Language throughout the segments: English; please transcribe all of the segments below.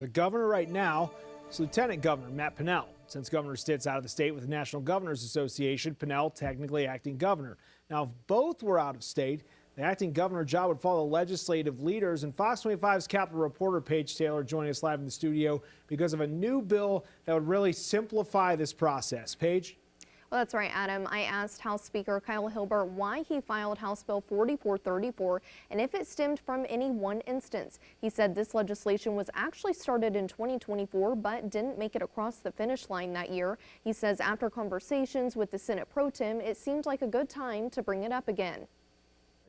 The governor right now is Lieutenant Governor Matt Pinnell. Since Governor Stitt's out of the state with the National Governors Association, Pinnell technically acting governor. Now, if both were out of state, the acting governor job would follow legislative leaders. And Fox 25's Capitol reporter Paige Taylor joining us live in the studio because of a new bill that would really simplify this process. Paige? Well, that's right, Adam. I asked House Speaker Kyle Hilbert why he filed House Bill 4434 and if it stemmed from any one instance. He said this legislation was actually started in 2024 but didn't make it across the finish line that year. He says after conversations with the Senate Pro Tem, it seemed like a good time to bring it up again.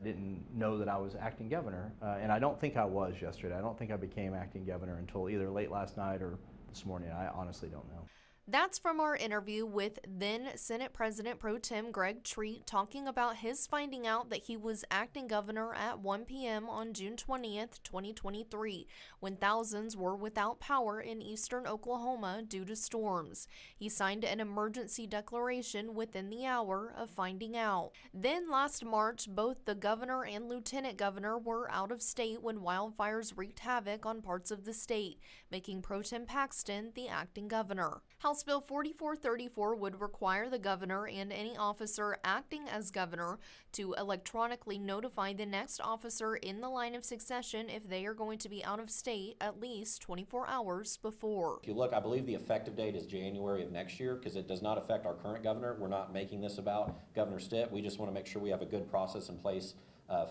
I didn't know that I was acting governor, and I don't think I was yesterday. I don't think I became acting governor until either late last night or this morning. I honestly don't know. That's from our interview with then Senate President Pro Tem Greg Treat talking about his finding out that he was acting governor at 1 p.m. on June 20th, 2023, when thousands were without power in eastern Oklahoma due to storms. He signed an emergency declaration within the hour of finding out. Then last March, both the governor and lieutenant governor were out of state when wildfires wreaked havoc on parts of the state, making Pro Tem Paxton the acting governor. House Bill 4434 would require the governor and any officer acting as governor to electronically notify the next officer in the line of succession if they are going to be out of state at least 24 hours before. If you look, I believe the effective date is January of next year because it does not affect our current governor. We're not making this about Governor Stitt. We just want to make sure we have a good process in place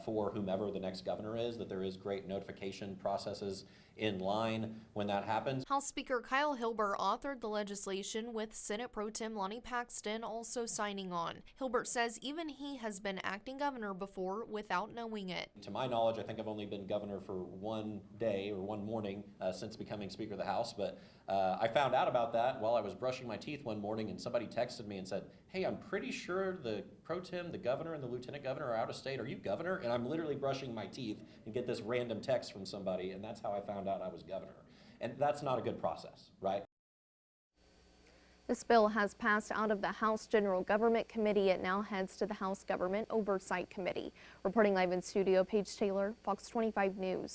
for whomever the next governor is, that there is great notification processes in line when that happens. House Speaker Kyle Hilbert authored the legislation with Senate Pro Tem Lonnie Paxton also signing on. Hilbert says even he has been acting governor before without knowing it. To my knowledge, I think I've only been governor for one day or one morning since becoming Speaker of the House, but I found out about that while I was brushing my teeth one morning and somebody texted me and said, hey, I'm pretty sure the Pro Tem, the governor, and the lieutenant governor are out of state. Are you governor? And I'm literally brushing my teeth and get this random text from somebody, and that's how I found out I was governor. And that's not a good process, right? This bill has passed out of the House General Government Committee. It now heads to the House Government Oversight Committee. Reporting live in studio, Paige Taylor, Fox 25 News.